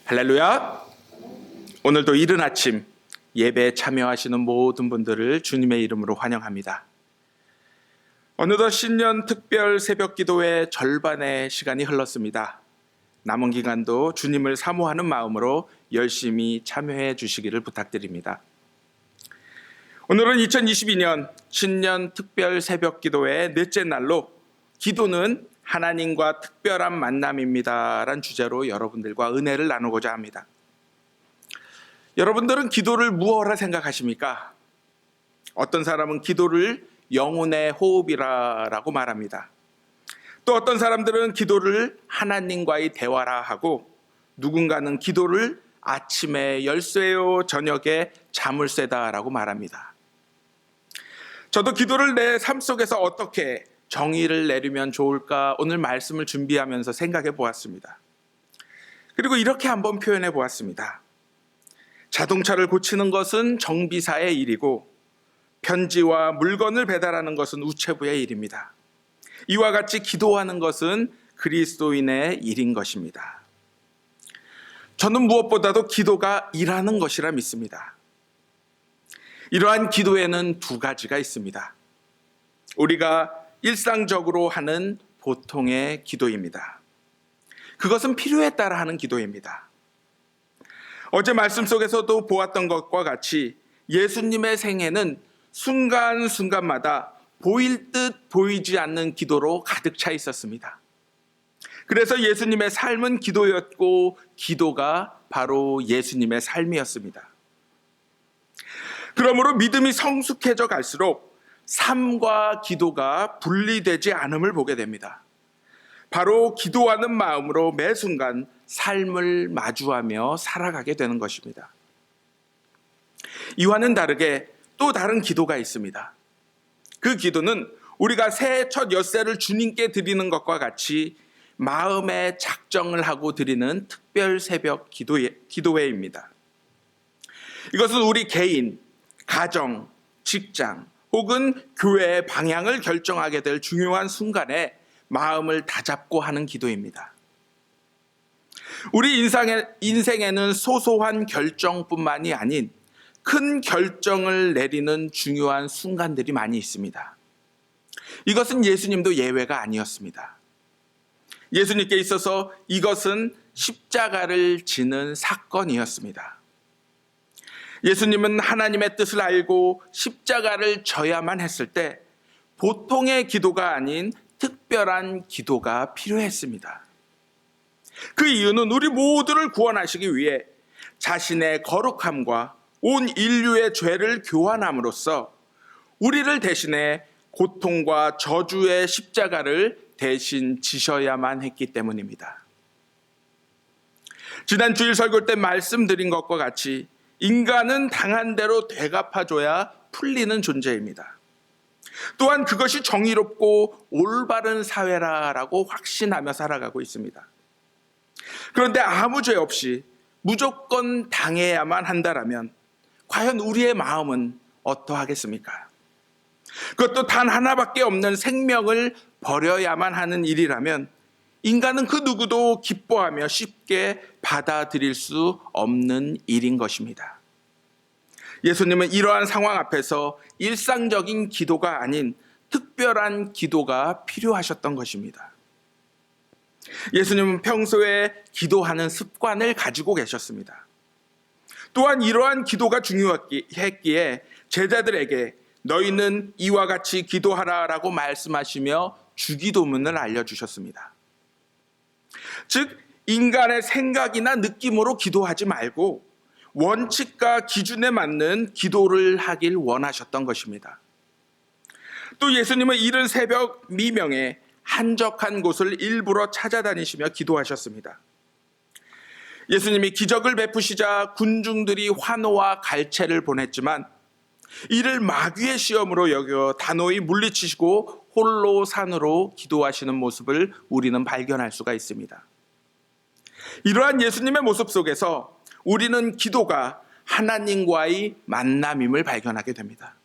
할렐루야. 오늘도 이른 아침 예배에 참여하시는 모든 분들을 주님의 이름으로 환영합니다. 어느덧 신년 특별 새벽 기도의 절반의 시간이 흘렀습니다. 남은 기간도 주님을 사모하는 마음으로 열심히 참여해 주시기를 부탁드립니다. 오늘은 2022년 신년 특별 새벽 기도의 넷째 날로 기도는 하나님과 특별한 만남입니다 라는 주제로 여러분들과 은혜를 나누고자 합니다. 여러분들은 기도를 무엇라 생각하십니까? 어떤 사람은 기도를 영혼의 호흡이라고 말합니다. 또 어떤 사람들은 기도를 하나님과의 대화라 하고, 누군가는 기도를 아침에 열쇠요 저녁에 자물쇠다라고 말합니다. 저도 기도를 내 삶 속에서 어떻게 정의를 내리면 좋을까 오늘 말씀을 준비하면서 생각해 보았습니다. 그리고 이렇게 한번 표현해 보았습니다. 자동차를 고치는 것은 정비사의 일이고 편지와 물건을 배달하는 것은 우체부의 일입니다. 이와 같이 기도하는 것은 그리스도인의 일인 것입니다. 저는 무엇보다도 기도가 일하는 것이라 믿습니다. 이러한 기도에는 두 가지가 있습니다. 우리가 일상적으로 하는 보통의 기도입니다. 그것은 필요에 따라 하는 기도입니다. 어제 말씀 속에서도 보았던 것과 같이 예수님의 생애는 순간순간마다 보일 듯 보이지 않는 기도로 가득 차 있었습니다. 그래서 예수님의 삶은 기도였고 기도가 바로 예수님의 삶이었습니다. 그러므로 믿음이 성숙해져 갈수록 삶과 기도가 분리되지 않음을 보게 됩니다. 바로 기도하는 마음으로 매 순간 삶을 마주하며 살아가게 되는 것입니다. 이와는 다르게 또 다른 기도가 있습니다. 그 기도는 우리가 새해 첫 엿새를 주님께 드리는 것과 같이 마음의 작정을 하고 드리는 특별 새벽 기도회입니다. 이것은 우리 개인, 가정, 직장, 혹은 교회의 방향을 결정하게 될 중요한 순간에 마음을 다잡고 하는 기도입니다. 우리 인생에는 소소한 결정뿐만이 아닌 큰 결정을 내리는 중요한 순간들이 많이 있습니다. 이것은 예수님도 예외가 아니었습니다. 예수님께 있어서 이것은 십자가를 지는 사건이었습니다. 예수님은 하나님의 뜻을 알고 십자가를 져야만 했을 때 보통의 기도가 아닌 특별한 기도가 필요했습니다. 그 이유는 우리 모두를 구원하시기 위해 자신의 거룩함과 온 인류의 죄를 교환함으로써 우리를 대신해 고통과 저주의 십자가를 대신 지셔야만 했기 때문입니다. 지난 주일 설교 때 말씀드린 것과 같이 인간은 당한 대로 되갚아줘야 풀리는 존재입니다. 또한 그것이 정의롭고 올바른 사회라고 확신하며 살아가고 있습니다. 그런데 아무 죄 없이 무조건 당해야만 한다라면 과연 우리의 마음은 어떠하겠습니까? 그것도 단 하나밖에 없는 생명을 버려야만 하는 일이라면 인간은 그 누구도 기뻐하며 쉽게 받아들일 수 없는 일인 것입니다. 예수님은 이러한 상황 앞에서 일상적인 기도가 아닌 특별한 기도가 필요하셨던 것입니다. 예수님은 평소에 기도하는 습관을 가지고 계셨습니다. 또한 이러한 기도가 중요했기에 제자들에게 너희는 이와 같이 기도하라라고 말씀하시며 주기도문을 알려주셨습니다. 즉 인간의 생각이나 느낌으로 기도하지 말고 원칙과 기준에 맞는 기도를 하길 원하셨던 것입니다. 또 예수님은 이른 새벽 미명에 한적한 곳을 일부러 찾아다니시며 기도하셨습니다. 예수님이 기적을 베푸시자 군중들이 환호와 갈채를 보냈지만 이를 마귀의 시험으로 여겨 단호히 물리치시고 홀로 산으로 기도하시는 모습을 우리는 발견할 수가 있습니다. 이러한 예수님의 모습 속에서 우리는 기도가 하나님과의 만남임을 발견하게 됩니다.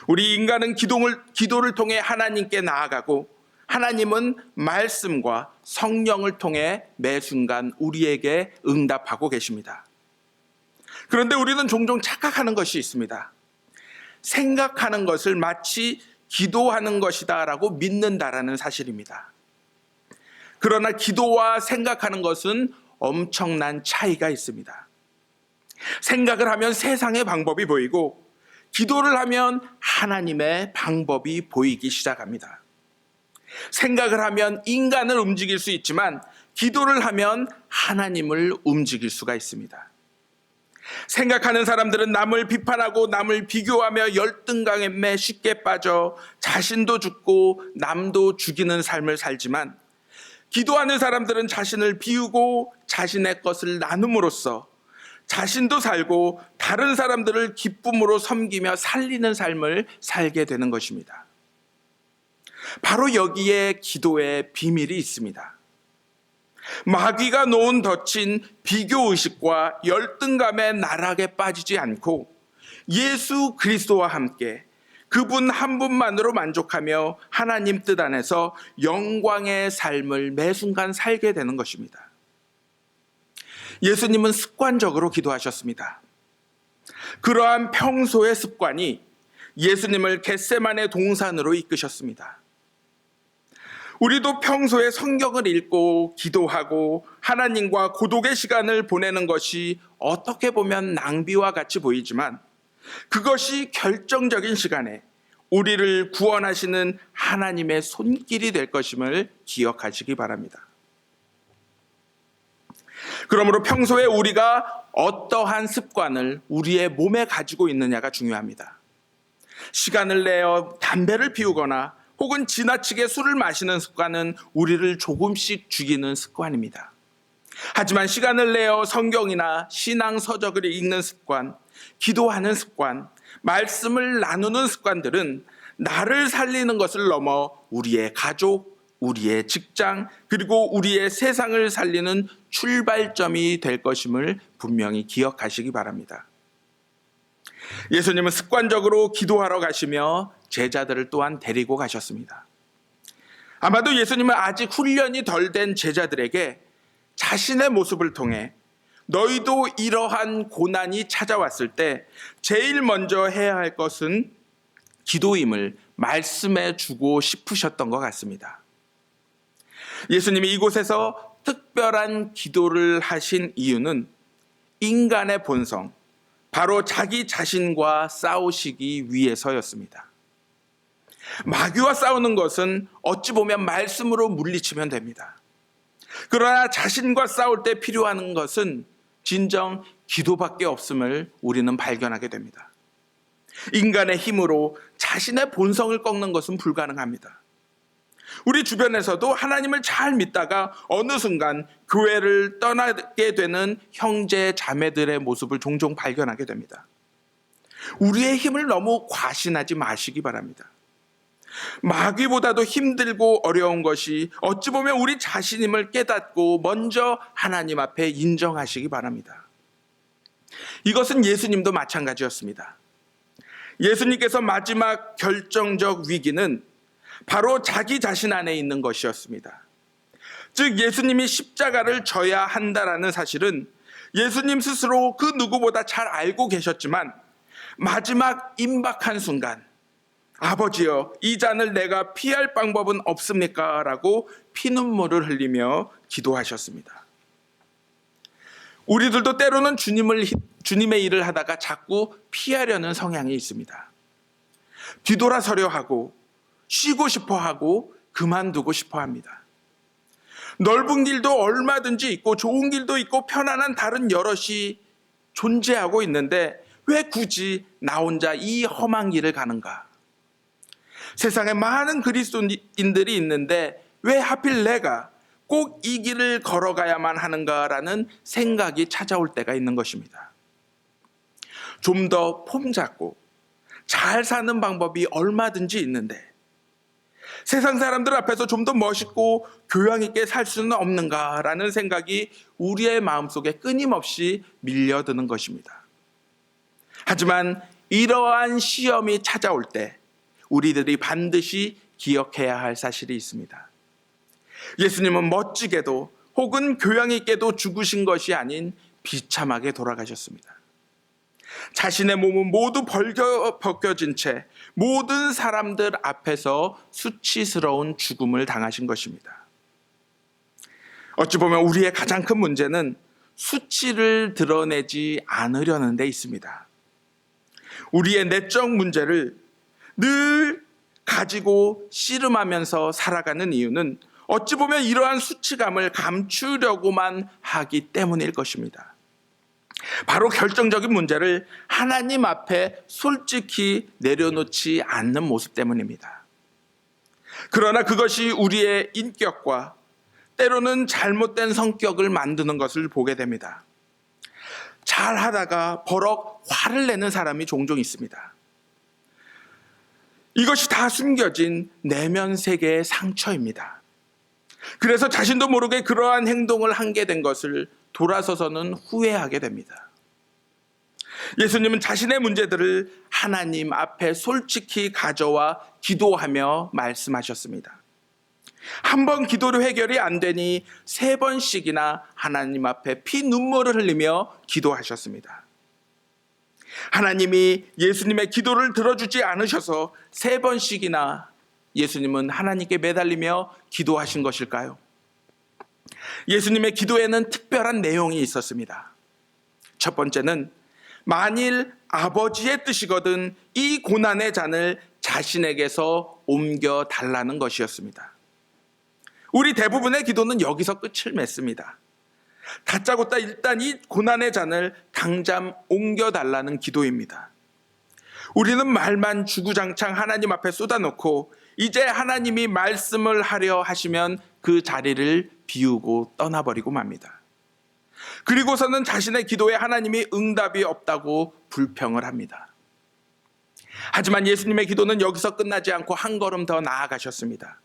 우리 인간은 기도를 통해 하나님께 나아가고 하나님은 말씀과 성령을 통해 매 순간 우리에게 응답하고 계십니다. 그런데 우리는 종종 착각하는 것이 있습니다. 생각하는 것을 마치 기도하는 것이다라고 믿는다라는 사실입니다. 그러나 기도와 생각하는 것은 엄청난 차이가 있습니다. 생각을 하면 세상의 방법이 보이고 기도를 하면 하나님의 방법이 보이기 시작합니다. 생각을 하면 인간을 움직일 수 있지만 기도를 하면 하나님을 움직일 수가 있습니다. 생각하는 사람들은 남을 비판하고 남을 비교하며 열등감에 쉽게 빠져 자신도 죽고 남도 죽이는 삶을 살지만, 기도하는 사람들은 자신을 비우고 자신의 것을 나눔으로써 자신도 살고 다른 사람들을 기쁨으로 섬기며 살리는 삶을 살게 되는 것입니다. 바로 여기에 기도의 비밀이 있습니다. 마귀가 놓은 덫인 비교의식과 열등감의 나락에 빠지지 않고 예수 그리스도와 함께 그분 한 분만으로 만족하며 하나님 뜻 안에서 영광의 삶을 매 순간 살게 되는 것입니다. 예수님은 습관적으로 기도하셨습니다. 그러한 평소의 습관이 예수님을 겟세마네 동산으로 이끄셨습니다. 우리도 평소에 성경을 읽고 기도하고 하나님과 고독의 시간을 보내는 것이 어떻게 보면 낭비와 같이 보이지만, 그것이 결정적인 시간에 우리를 구원하시는 하나님의 손길이 될 것임을 기억하시기 바랍니다. 그러므로 평소에 우리가 어떠한 습관을 우리의 몸에 가지고 있느냐가 중요합니다. 시간을 내어 담배를 피우거나 혹은 지나치게 술을 마시는 습관은 우리를 조금씩 죽이는 습관입니다. 하지만 시간을 내어 성경이나 신앙 서적을 읽는 습관, 기도하는 습관, 말씀을 나누는 습관들은 나를 살리는 것을 넘어 우리의 가족, 우리의 직장, 그리고 우리의 세상을 살리는 출발점이 될 것임을 분명히 기억하시기 바랍니다. 예수님은 습관적으로 기도하러 가시며 제자들을 또한 데리고 가셨습니다. 아마도 예수님은 아직 훈련이 덜 된 제자들에게 자신의 모습을 통해 너희도 이러한 고난이 찾아왔을 때 제일 먼저 해야 할 것은 기도임을 말씀해 주고 싶으셨던 것 같습니다. 예수님이 이곳에서 특별한 기도를 하신 이유는 인간의 본성, 바로 자기 자신과 싸우시기 위해서였습니다. 마귀와 싸우는 것은 어찌 보면 말씀으로 물리치면 됩니다. 그러나 자신과 싸울 때 필요한 것은 진정 기도밖에 없음을 우리는 발견하게 됩니다. 인간의 힘으로 자신의 본성을 꺾는 것은 불가능합니다. 우리 주변에서도 하나님을 잘 믿다가 어느 순간 교회를 떠나게 되는 형제 자매들의 모습을 종종 발견하게 됩니다. 우리의 힘을 너무 과신하지 마시기 바랍니다. 마귀보다도 힘들고 어려운 것이 어찌 보면 우리 자신임을 깨닫고 먼저 하나님 앞에 인정하시기 바랍니다. 이것은 예수님도 마찬가지였습니다. 예수님께서 마지막 결정적 위기는 바로 자기 자신 안에 있는 것이었습니다. 즉 예수님이 십자가를 져야 한다라는 사실은 예수님 스스로 그 누구보다 잘 알고 계셨지만, 마지막 임박한 순간 아버지여 이 잔을 내가 피할 방법은 없습니까? 라고 피눈물을 흘리며 기도하셨습니다. 우리들도 때로는 주님의 일을 하다가 자꾸 피하려는 성향이 있습니다. 뒤돌아서려 하고 쉬고 싶어 하고 그만두고 싶어 합니다. 넓은 길도 얼마든지 있고 좋은 길도 있고 편안한 다른 여럿이 존재하고 있는데 왜 굳이 나 혼자 이 험한 길을 가는가? 세상에 많은 그리스도인들이 있는데 왜 하필 내가 꼭 이 길을 걸어가야만 하는가라는 생각이 찾아올 때가 있는 것입니다. 좀 더 폼 잡고 잘 사는 방법이 얼마든지 있는데 세상 사람들 앞에서 좀 더 멋있고 교양 있게 살 수는 없는가라는 생각이 우리의 마음속에 끊임없이 밀려드는 것입니다. 하지만 이러한 시험이 찾아올 때 우리들이 반드시 기억해야 할 사실이 있습니다. 예수님은 멋지게도 혹은 교양 있게도 죽으신 것이 아닌 비참하게 돌아가셨습니다. 자신의 몸은 모두 벗겨진 채 모든 사람들 앞에서 수치스러운 죽음을 당하신 것입니다. 어찌 보면 우리의 가장 큰 문제는 수치를 드러내지 않으려는 데 있습니다. 우리의 내적 문제를 늘 가지고 씨름하면서 살아가는 이유는 어찌 보면 이러한 수치감을 감추려고만 하기 때문일 것입니다. 바로 결정적인 문제를 하나님 앞에 솔직히 내려놓지 않는 모습 때문입니다. 그러나 그것이 우리의 인격과 때로는 잘못된 성격을 만드는 것을 보게 됩니다. 잘 하다가 버럭 화를 내는 사람이 종종 있습니다. 이것이 다 숨겨진 내면 세계의 상처입니다. 그래서 자신도 모르게 그러한 행동을 하게 된 것을 돌아서서는 후회하게 됩니다. 예수님은 자신의 문제들을 하나님 앞에 솔직히 가져와 기도하며 말씀하셨습니다. 한 번 기도로 해결이 안 되니 3번씩이나 하나님 앞에 피눈물을 흘리며 기도하셨습니다. 하나님이 예수님의 기도를 들어주지 않으셔서 3번씩이나 예수님은 하나님께 매달리며 기도하신 것일까요? 예수님의 기도에는 특별한 내용이 있었습니다. 첫 번째는 만일 아버지의 뜻이거든 이 고난의 잔을 자신에게서 옮겨 달라는 것이었습니다. 우리 대부분의 기도는 여기서 끝을 맺습니다. 다짜고짜 일단 이 고난의 잔을 당장 옮겨달라는 기도입니다. 우리는 말만 주구장창 하나님 앞에 쏟아놓고 이제 하나님이 말씀을 하려 하시면 그 자리를 비우고 떠나버리고 맙니다. 그리고서는 자신의 기도에 하나님이 응답이 없다고 불평을 합니다. 하지만 예수님의 기도는 여기서 끝나지 않고 한 걸음 더 나아가셨습니다.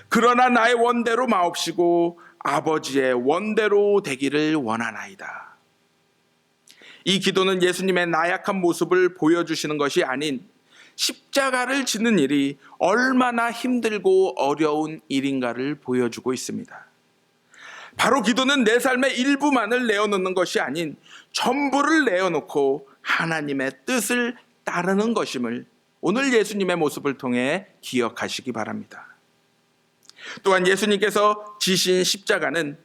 그러나 나의 원대로 마옵시고 아버지의 원대로 되기를 원하나이다. 이 기도는 예수님의 나약한 모습을 보여주시는 것이 아닌 십자가를 지는 일이 얼마나 힘들고 어려운 일인가를 보여주고 있습니다. 바로 기도는 내 삶의 일부만을 내어놓는 것이 아닌 전부를 내어놓고 하나님의 뜻을 따르는 것임을 오늘 예수님의 모습을 통해 기억하시기 바랍니다. 또한 예수님께서 지신 십자가는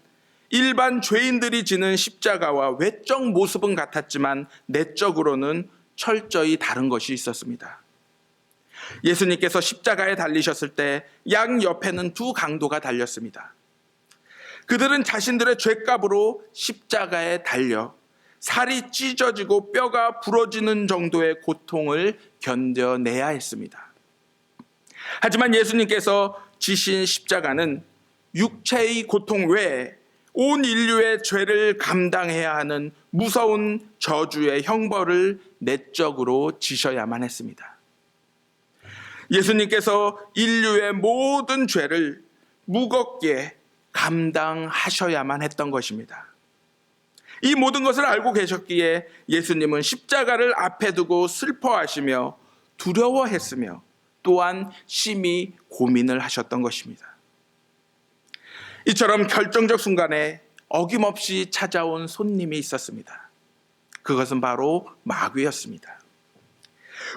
일반 죄인들이 지는 십자가와 외적 모습은 같았지만 내적으로는 철저히 다른 것이 있었습니다. 예수님께서 십자가에 달리셨을 때 양옆에는 2 강도가 달렸습니다. 그들은 자신들의 죄값으로 십자가에 달려 살이 찢어지고 뼈가 부러지는 정도의 고통을 견뎌내야 했습니다. 하지만 예수님께서 지신 십자가는 육체의 고통 외에 온 인류의 죄를 감당해야 하는 무서운 저주의 형벌을 내적으로 지셔야만 했습니다. 예수님께서 인류의 모든 죄를 무겁게 감당하셔야만 했던 것입니다. 이 모든 것을 알고 계셨기에 예수님은 십자가를 앞에 두고 슬퍼하시며 두려워했으며 또한 심히 고민을 하셨던 것입니다. 이처럼 결정적 순간에 어김없이 찾아온 손님이 있었습니다. 그것은 바로 마귀였습니다.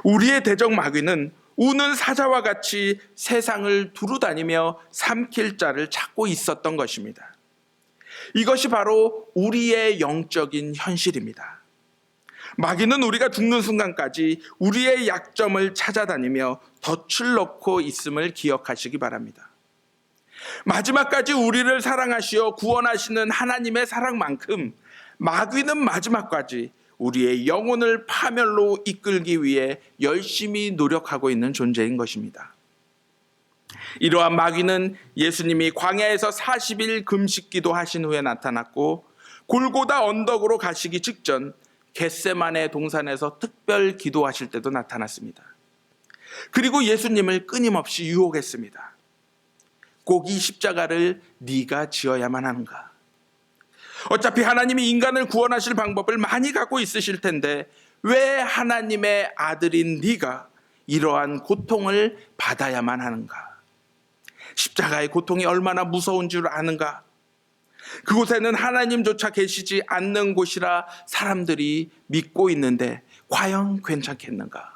우리의 대적 마귀는 우는 사자와 같이 세상을 두루다니며 삼킬 자를 찾고 있었던 것입니다. 이것이 바로 우리의 영적인 현실입니다. 마귀는 우리가 죽는 순간까지 우리의 약점을 찾아다니며 덫을 넣고 있음을 기억하시기 바랍니다. 마지막까지 우리를 사랑하시어 구원하시는 하나님의 사랑만큼 마귀는 마지막까지 우리의 영혼을 파멸로 이끌기 위해 열심히 노력하고 있는 존재인 것입니다. 이러한 마귀는 예수님이 광야에서 40일 금식기도 하신 후에 나타났고 골고다 언덕으로 가시기 직전 겟세마네 동산에서 특별 기도하실 때도 나타났습니다. 그리고 예수님을 끊임없이 유혹했습니다. 꼭 이 십자가를 네가 지어야만 하는가? 어차피 하나님이 인간을 구원하실 방법을 많이 갖고 있으실 텐데 왜 하나님의 아들인 네가 이러한 고통을 받아야만 하는가? 십자가의 고통이 얼마나 무서운 줄 아는가? 그곳에는 하나님조차 계시지 않는 곳이라 사람들이 믿고 있는데 과연 괜찮겠는가?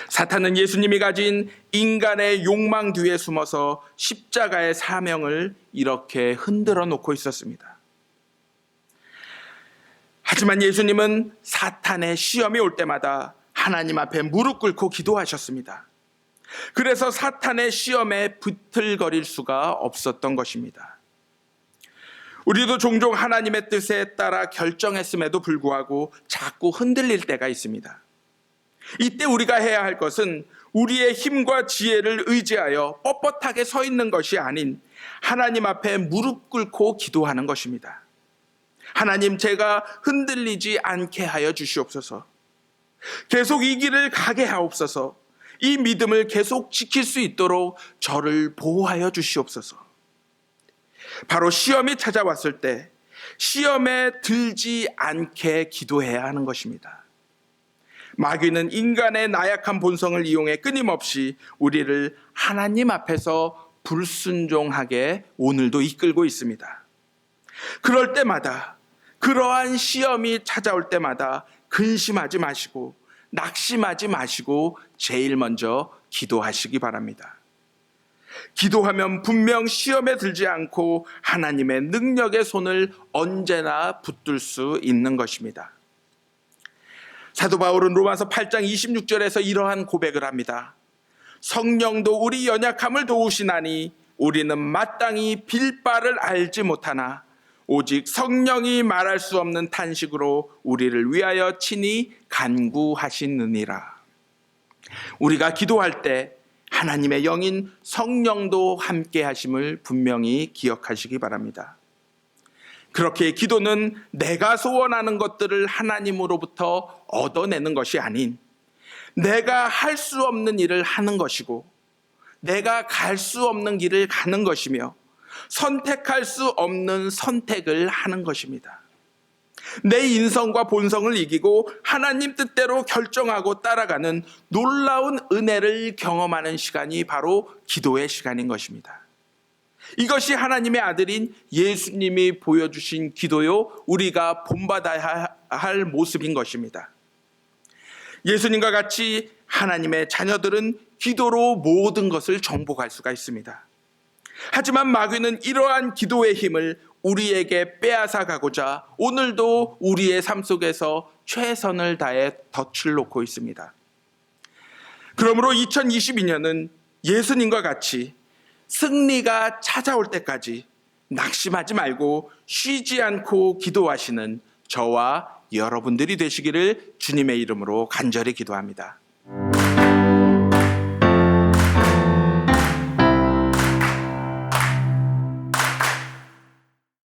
사탄은 예수님이 가진 인간의 욕망 뒤에 숨어서 십자가의 사명을 이렇게 흔들어 놓고 있었습니다. 하지만 예수님은 사탄의 시험이 올 때마다 하나님 앞에 무릎 꿇고 기도하셨습니다. 그래서 사탄의 시험에 비틀거릴 수가 없었던 것입니다. 우리도 종종 하나님의 뜻에 따라 결정했음에도 불구하고 자꾸 흔들릴 때가 있습니다. 이때 우리가 해야 할 것은 우리의 힘과 지혜를 의지하여 뻣뻣하게 서 있는 것이 아닌 하나님 앞에 무릎 꿇고 기도하는 것입니다. 하나님, 제가 흔들리지 않게 하여 주시옵소서. 계속 이 길을 가게 하옵소서. 이 믿음을 계속 지킬 수 있도록 저를 보호하여 주시옵소서. 바로 시험이 찾아왔을 때 시험에 들지 않게 기도해야 하는 것입니다. 마귀는 인간의 나약한 본성을 이용해 끊임없이 우리를 하나님 앞에서 불순종하게 오늘도 이끌고 있습니다. 그럴 때마다, 그러한 시험이 찾아올 때마다 근심하지 마시고 낙심하지 마시고 제일 먼저 기도하시기 바랍니다. 기도하면 분명 시험에 들지 않고 하나님의 능력의 손을 언제나 붙들 수 있는 것입니다. 사도 바울은 로마서 8장 26절에서 이러한 고백을 합니다. 성령도 우리 연약함을 도우시나니 우리는 마땅히 빌 바를 알지 못하나 오직 성령이 말할 수 없는 탄식으로 우리를 위하여 친히 간구하시느니라. 우리가 기도할 때 하나님의 영인 성령도 함께 하심을 분명히 기억하시기 바랍니다. 그렇게 기도는 내가 소원하는 것들을 하나님으로부터 얻어내는 것이 아닌 내가 할 수 없는 일을 하는 것이고 내가 갈 수 없는 길을 가는 것이며 선택할 수 없는 선택을 하는 것입니다. 내 인성과 본성을 이기고 하나님 뜻대로 결정하고 따라가는 놀라운 은혜를 경험하는 시간이 바로 기도의 시간인 것입니다. 이것이 하나님의 아들인 예수님이 보여주신 기도요, 우리가 본받아야 할 모습인 것입니다. 예수님과 같이 하나님의 자녀들은 기도로 모든 것을 정복할 수가 있습니다. 하지만 마귀는 이러한 기도의 힘을 우리에게 빼앗아 가고자 오늘도 우리의 삶 속에서 최선을 다해 덫을 놓고 있습니다. 그러므로 2022년은 예수님과 같이 승리가 찾아올 때까지 낙심하지 말고 쉬지 않고 기도하시는 저와 여러분들이 되시기를 주님의 이름으로 간절히 기도합니다.